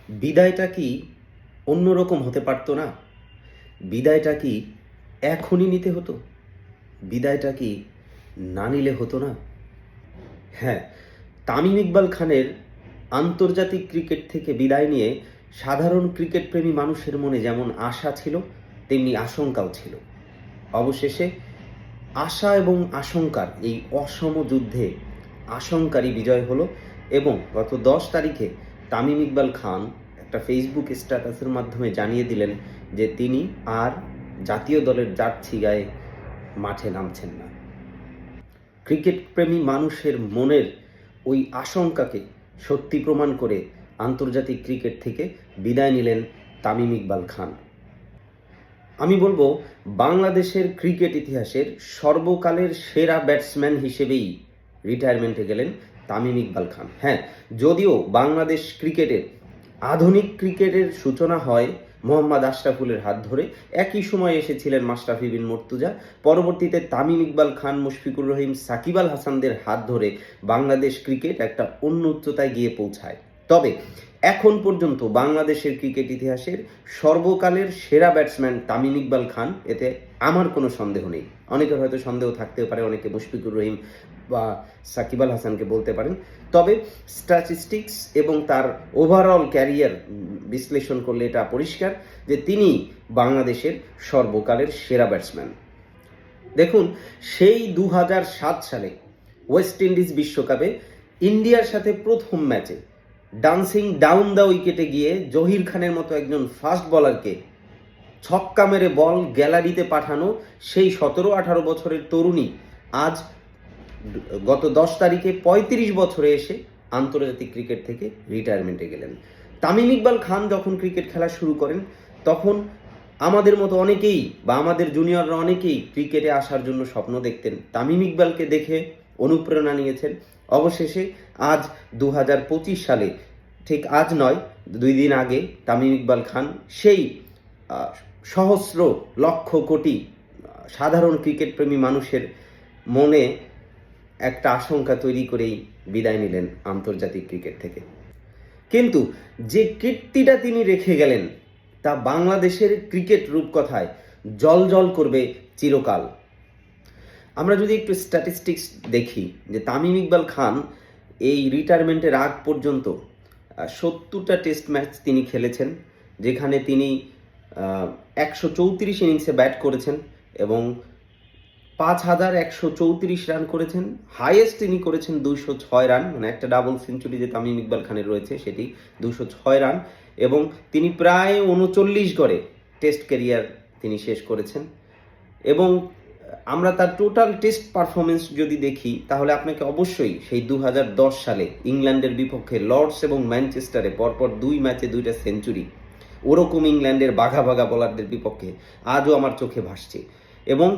বিদায়টা কি অন্যরকম হতে পারতো না? বিদায়টা কি এখনই নিতে হতো? বিদায়টা কি না নিলে হতো না? হ্যাঁ, তামিম ইকবাল খানের আন্তর্জাতিক ক্রিকেট থেকে বিদায় নিয়ে সাধারণ ক্রিকেট প্রেমী মানুষের মনে যেমন আশা ছিল, তেমনি আশঙ্কাও ছিল। অবশেষে আশা এবং আশঙ্কার এই অসম যুদ্ধে আশঙ্কারই বিজয় হলো এবং গত 10 তারিখে তামিম ইকবাল খান একটা ফেসবুক স্ট্যাটাসের মাধ্যমে জানিয়ে দিলেন যে তিনি আর জাতীয় দলের জার্সি গায়ে মাঠে নামছেন না। ক্রিকেট প্রেমী মানুষের মনের ওই আশঙ্কাকে সত্যি প্রমাণ করে আন্তর্জাতিক ক্রিকেট থেকে বিদায় নিলেন তামিম ইকবাল খান। আমি বলবো বাংলাদেশের ক্রিকেট ইতিহাসের সর্বকালের সেরা ব্যাটসম্যান হিসেবেই রিটায়ারমেন্টে গেলেন তামিম ইকবাল খান। হ্যাঁ, যদিও বাংলাদেশ ক্রিকেটের আধুনিক ক্রিকেটের সূচনা হয় মোহাম্মদ আশরাফুলের হাত ধরে, একই সময় এসেছিলেন মাশরাফি বিন মুর্তজা, পরবর্তীতে তামিম ইকবাল খান, মুশফিকুর রহিম, সাকিব আল হাসানদের হাত ধরে বাংলাদেশ ক্রিকেট একটা অন্য উচ্চতায় গিয়ে পৌঁছায়। তবে এখন পর্যন্ত বাংলাদেশের ক্রিকেট ইতিহাসের সর্বকালের সেরা ব্যাটসম্যান তামিম ইকবাল খান, এতে আমার কোনো সন্দেহ নেই। অনেকের হয়তো সন্দেহ থাকতেও পারে, অনেকে মুশফিকুর রহিম বা সাকিব আল হাসানকে বলতে পারেন। তবে স্ট্যাটিস্টিক্স এবং তার ওভারঅল ক্যারিয়ার বিশ্লেষণ করলে এটা পরিষ্কার যে তিনি বাংলাদেশের সর্বকালের সেরা ব্যাটসম্যান। দেখুন, সেই 2007 সালে ওয়েস্ট ইন্ডিজ বিশ্বকাপে ইন্ডিয়ার সাথে প্রথম ম্যাচে ডান্সিং ডাউন দ্য উইকেটে গিয়ে জহির খানের মতো একজন ফাস্ট বলারকে ছক্কা মেরে বল গ্যালারিতে পাঠানো সেই 17-18 বছরের তরুণী আজ গত 10 তারিখে 35 বছরে এসে আন্তর্জাতিক ক্রিকেট থেকে রিটায়ারমেন্টে গেলেন। তামিম ইকবাল খান যখন ক্রিকেট খেলা শুরু করেন তখন আমাদের মতো অনেকেই বা আমাদের জুনিয়ররা অনেকেই ক্রিকেটে আসার জন্য স্বপ্ন দেখতেন। তামিম ইকবালকে দেখে অনুপ্রেরণা নিয়েছেন। অবশেষে আজ 2025 সালে, ঠিক আজ নয়, 2 দিন আগে তামিম ইকবাল খান সেই সহস্র লক্ষ কোটি সাধারণ ক্রিকেট প্রেমী মানুষের মনে একটা আশঙ্কা তৈরি করেই বিদায় নিলেন আন্তর্জাতিক ক্রিকেট থেকে। কিন্তু যে কীর্তিটা তিনি রেখে গেলেন তা বাংলাদেশের ক্রিকেট রূপকথায় জ্বলজ্বল করবে চিরকাল। আমরা যদি একটু স্ট্যাটিস্টিক্স দেখি যে তামিম ইকবাল খান এই রিটায়ারমেন্টের আগ পর্যন্ত 70টা টেস্ট ম্যাচ তিনি খেলেছেন, যেখানে তিনি 134 ইনিংসে ব্যাট করেছেন এবং 5134 রান করেছেন। হাইয়েস্ট তিনি করেছেন 206 রান, মানে একটা ডাবল সেঞ্চুরি যে তামিম ইকবাল খানের রয়েছে সেটি 206 রান, এবং তিনি প্রায় 39 গড়ে টেস্ট ক্যারিয়ার তিনি শেষ করেছেন। এবং আমরা তার টোটাল টেস্ট পারফরমেন্স যদি দেখি তাহলে আপনাকে অবশ্যই সেই 2010 সালে ইংল্যান্ডের বিপক্ষে লর্ডস এবং ম্যানচেস্টারে পরপর 2 ম্যাচে 2টা সেঞ্চুরি, ওরকম ইংল্যান্ডের বাঘা বাঘা বোলারদের বিপক্ষে আজও আমার চোখে ভাসছে। এবং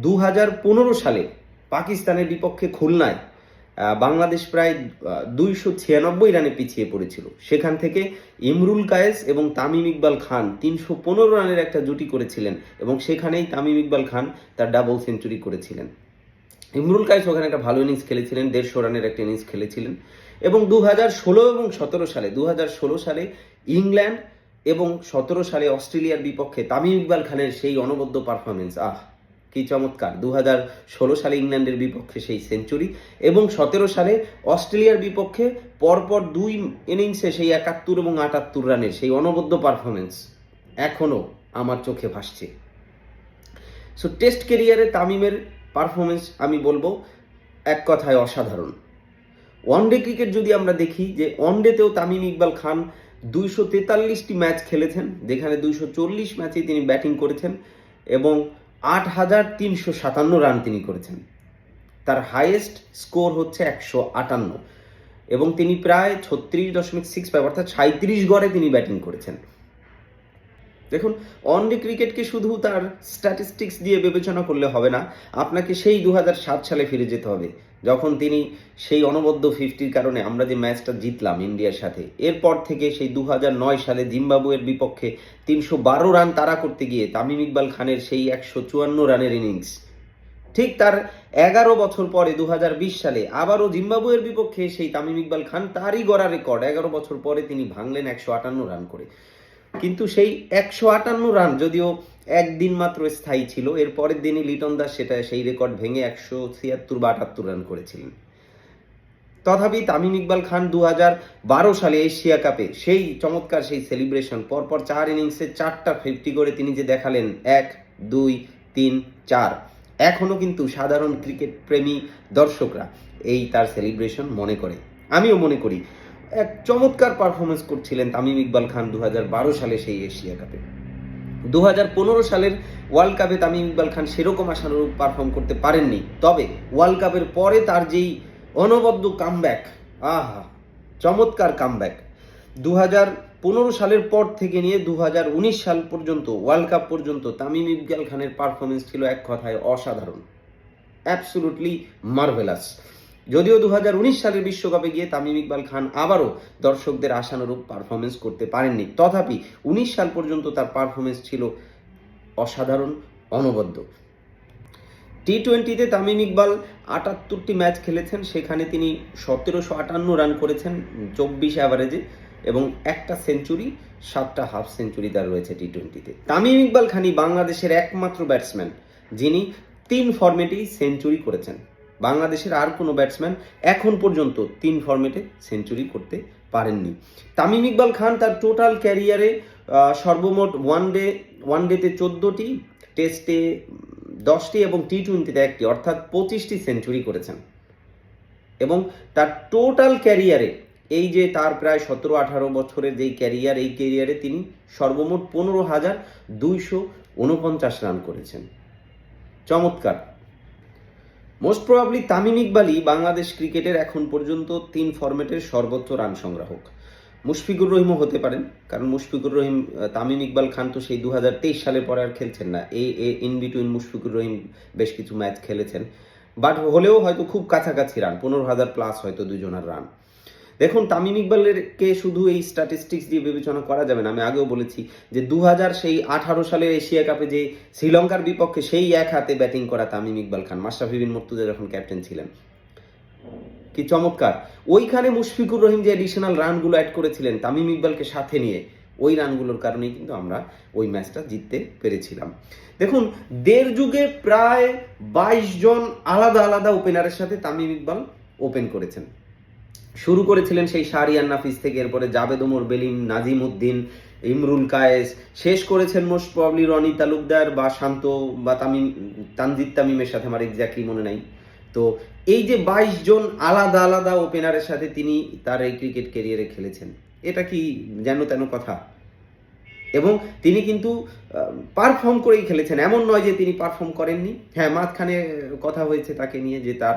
2015 সালে পাকিস্তানের বিপক্ষে খুলনায় বাংলাদেশ প্রায় 296 রানে পিছিয়ে পড়েছিল, সেখান থেকে ইমরুল কায়েস এবং তামিম ইকবাল খান 315 রানের একটা জুটি করেছিলেন এবং সেখানেই তামিম ইকবাল খান তার ডাবল সেঞ্চুরি করেছিলেন। ইমরুল কায়েস ওখানে একটা ভালো ইনিংস খেলেছিলেন, 150 রানের একটা ইনিংস খেলেছিলেন। এবং 2016 এবং 17 সালে 2016 সালে ইংল্যান্ড এবং 17 সালে অস্ট্রেলিয়ার বিপক্ষে তামিম ইকবাল খানের সেই অনবদ্য পারফরমেন্স, কি চমৎকার! 2016 সালে ইংল্যান্ডের বিপক্ষে সেই সেঞ্চুরি এবং 17 সালে অস্ট্রেলিয়ার বিপক্ষে পরপর 2 ইনিংসে সেই 71 এবং 78 রানের সেই অনবদ্য পারফরমেন্স এখনও আমার চোখে ভাসছে। সো টেস্ট ক্যারিয়ারে তামিমের পারফরমেন্স আমি বলবো এক কথায় অসাধারণ। ওয়ানডে ক্রিকেট যদি আমরা দেখি যে ওয়ানডেতেও তামিম ইকবাল খান 243টি ম্যাচ খেলেছেন, যেখানে 240 ম্যাচে তিনি ব্যাটিং করেছেন এবং 8357 রান তিনি করেছেন। তার হাইয়েস্ট স্কোর হচ্ছে 158 এবং তিনি প্রায় 36.65 অর্থাৎ 37 গড়ে তিনি ব্যাটিং করেছেন। দেখুন, ওয়ানডে ক্রিকেটকে শুধু তার স্ট্যাটিস্টিক্স দিয়ে বিবেচনা করলে হবে না, আপনাকে সেই 2007 সালে ফিরে যেতে হবে, যখন তিনি সেই অনবদ্য 50-র কারণে আমরা যে ম্যাচটা জিতলাম ইন্ডিয়ার সাথে। এরপর থেকে সেই 2009 সালে জিম্বাবুয়ের বিপক্ষে 312 রান তাড়া করতে গিয়ে তামিম ইকবাল খানের সেই 154 রানের ইনিংস, ঠিক তার 11 বছর পরে 2020 সালে আবারও জিম্বাবুয়ের বিপক্ষে সেই তামিম ইকবাল খান তারই গড়া রেকর্ড 11 বছর পরে তিনি ভাঙলেন 158 রান করে। কিন্তু সেই 158 রান যদিও একদিন মাত্র স্থায়ী ছিল, এর পরের দিনই লিটন দাস সেই রেকর্ড ভেঙে 176 বা 78 রান করেছিলেন। তথাপি তামিম ইকবাল খান 2012 সালে এশিয়া কাপে সেই চমৎকার সেই সেলিব্রেশন, পরপর 4 ইনিংসে 4টা 50 করে তিনি যে দেখালেন 1, 2, 3, 4, এখনও কিন্তু সাধারণ ক্রিকেট প্রেমী দর্শকরা এই তার সেলিব্রেশন মনে করে, আমিও মনে করি। এক চমৎকার পারফরমেন্স করছিলেন তামিম ইকবাল খান 2012 সালে সেই এশিয়া কাপে। 2015 সালের ওয়ার্ল্ড কাপে তামিম ইকবাল খান সেরকম আশানুরূপ পারফর্ম করতে পারেননি, তবে ওয়ার্ল্ড কাপের পরে তার যেই অনবদ্য কামব্যাক, আহা চমৎকার কামব্যাক। 2015 সালের পর থেকে নিয়ে 2019 সাল পর্যন্ত, ওয়ার্ল্ড কাপ পর্যন্ত তামিম ইকবাল খানের পারফরমেন্স ছিল এক কথায় অসাধারণ, অ্যাবসলুটলি মার্ভেলাস। যদিও 2019 সালের বিশ্বকাপে গিয়ে তামিম ইকবাল খান আবারও দর্শকদের আশানুরূপ পারফরমেন্স করতে পারেননি, তথাপি 19 সাল পর্যন্ত তার পারফরমেন্স ছিল অসাধারণ, অনবদ্য। টি-20তে তামিম ইকবাল 78টি ম্যাচ খেলেছেন, সেখানে তিনি 1758 রান করেছেন 24 অ্যাভারেজে, এবং একটা সেঞ্চুরি, 7টা হাফ সেঞ্চুরি তার রয়েছে টি-20তে। তামিম ইকবাল খানই বাংলাদেশের একমাত্র ব্যাটসম্যান যিনি 3 ফরম্যাটেই সেঞ্চুরি করেছেন। বাংলাদেশের আর কোনো ব্যাটসম্যান এখন পর্যন্ত 3 ফরম্যাটে সেঞ্চুরি করতে পারেননি। তামিম ইকবাল খান তার টোটাল ক্যারিয়ারে সর্বমোট ওয়ানডেতে 14টি, টেস্টে 10টি এবং টি-20তে 1টি, অর্থাৎ 25টি সেঞ্চুরি করেছেন। এবং তার টোটাল ক্যারিয়ারে, এই যে তার প্রায় 17-18 বছরের যেই ক্যারিয়ার, এই ক্যারিয়ারে তিনি সর্বমোট 15,249 রান করেছেন। চমৎকার। মোস্ট প্রবাবলি তামিম ইকবালই বাংলাদেশ ক্রিকেটের এখন পর্যন্ত 3 ফরম্যাটের সর্বোচ্চ রান সংগ্রাহক। মুশফিকুর রহিমও হতে পারেন, কারণ মুশফিকুর রহিম, তামিম ইকবাল খান তো সেই 2023 সালের পরে আর খেলছেন না, ইন বিটুইন মুশফিকুর রহিম বেশ কিছু ম্যাচ খেলেছেন, বাট হলেও হয়তো খুব কাছাকাছি রান, 15,000 প্লাস হয়তো দুজনের রান। দেখুন, তামিম ইকবালেরকে শুধু এই স্ট্যাটিস্টিক্স দিয়ে বিবেচনা করা যাবে না। আমি আগেও বলেছি যে 2018 সালের এশিয়া কাপে যে শ্রীলঙ্কার বিপক্ষে সেই এক হাতে ব্যাটিং করা তামিম ইকবাল খান, মাশরাফি বিন মুর্তজা যখন ক্যাপ্টেন ছিলেন, কি চমৎকার। ওইখানে মুশফিকুর রহিম যে অ্যাডিশনাল রানগুলো অ্যাড করেছিলেন তামিম ইকবালকে সাথে নিয়ে, ওই রানগুলোর কারণেই কিন্তু আমরা ওই ম্যাচটা জিততে পেরেছিলাম। দেখুন, দেড় যুগে প্রায় 22 জন আলাদা আলাদা ওপেনারের সাথে তামিম ইকবাল ওপেন করেছেন। শুরু করেছিলেন সেই শাহরিয়ার নাফিস থেকে, এরপরে জাভেদ ওমর বেলিম, নাজিম উদ্দিন, ইমরুল কায়েস, শেষ করেছেন মোস্ট প্রবাবলি রনি তালুকদার বা শান্ত বা তানজিদ তামিমের সাথে, আমার এক্স্যাক্টলি মনে নাই। তো এই যে 22 জন আলাদা আলাদা ওপেনারের সাথে তিনি তার এই ক্রিকেট ক্যারিয়ারে খেলেছেন, এটা কি যেন তেন কথা? এবং তিনি কিন্তু পারফর্ম করেই খেলেছেন, এমন নয় যে তিনি পারফর্ম করেননি। হ্যাঁ, মাঝখানে কথা হয়েছে তাকে নিয়ে যে তার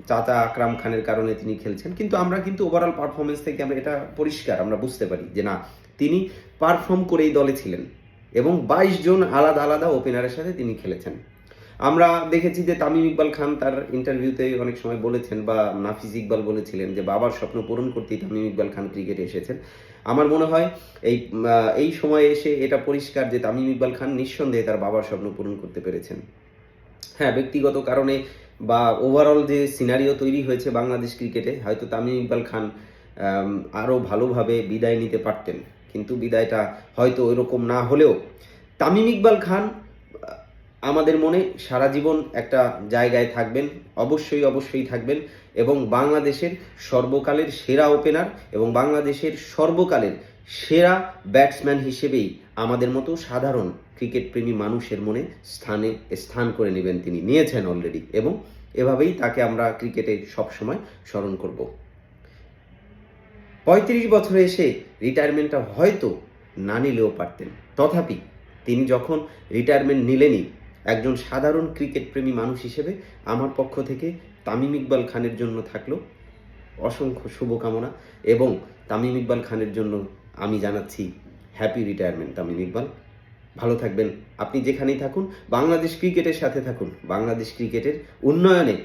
চাচা আকরাম খানের কারণে তিনি খেলছেন, কিন্তু আমরা কিন্তু ওভারঅল পারফরমেন্স থেকে আমরা এটা পরিষ্কার আমরা বুঝতে পারি যে না, তিনি পারফর্ম করেই দলে ছিলেন এবং 22 জন আলাদা আলাদা ওপেনারের সাথে তিনি খেলেছেন। আমরা দেখেছি যে তামিম ইকবাল খান তার ইন্টারভিউতে অনেক সময় বলেছেন, বা নাফিজ ইকবাল বলেছিলেন যে বাবার স্বপ্ন পূরণ করতেই তামিম ইকবাল খান ক্রিকেটে এসেছেন। আমার মনে হয় এই সময়ে এসে এটা পরিষ্কার যে তামিম ইকবাল খান নিঃসন্দেহে তার বাবার স্বপ্ন পূরণ করতে পেরেছেন। হ্যাঁ, ব্যক্তিগত কারণে বা ওভারঅল যে সিনারিও তৈরি হয়েছে বাংলাদেশ ক্রিকেটে, হয়তো তামিম ইকবাল খান আরও ভালোভাবে বিদায় নিতে পারতেন, কিন্তু বিদায়টা হয়তো এরকম না হলেও তামিম ইকবাল খান আমাদের মনে সারা জীবন একটা জায়গায় থাকবেন, অবশ্যই থাকবেন, এবং বাংলাদেশের সর্বকালের সেরা ওপেনার এবং বাংলাদেশের সর্বকালের সেরা ব্যাটসম্যান হিসেবেই আমাদের মতো সাধারণ ক্রিকেট প্রেমী মানুষের মনে স্থান করে নেবেন। তিনি নিয়েছেন অলরেডি, এবং এভাবেই তাকে আমরা ক্রিকেটে সবসময় স্মরণ করব। 35 বছরে এসে রিটায়ারমেন্টটা হয়তো না নিলেও পারতেন, তথাপি তিনি যখন রিটায়ারমেন্ট নিলেনই, একজন সাধারণ ক্রিকেট প্রেমী মানুষ হিসেবে আমার পক্ষ থেকে তামিম ইকবাল খানের জন্য থাকলো অসংখ্য শুভকামনা, এবং তামিম ইকবাল খানের জন্য আমি জানাচ্ছি হ্যাপি রিটায়ারমেন্ট। তামিম ইকবাল, ভালো থাকবেন, আপনি যেখানেই থাকুন, বাংলাদেশ ক্রিকেটের সাথে থাকুন। বাংলাদেশ ক্রিকেটের উন্নয়নে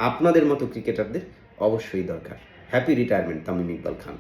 আপনাদের মতো ক্রিকেটারদের অবশ্যই দরকার। হ্যাপি রিটায়ারমেন্ট তামিম ইকবাল খান।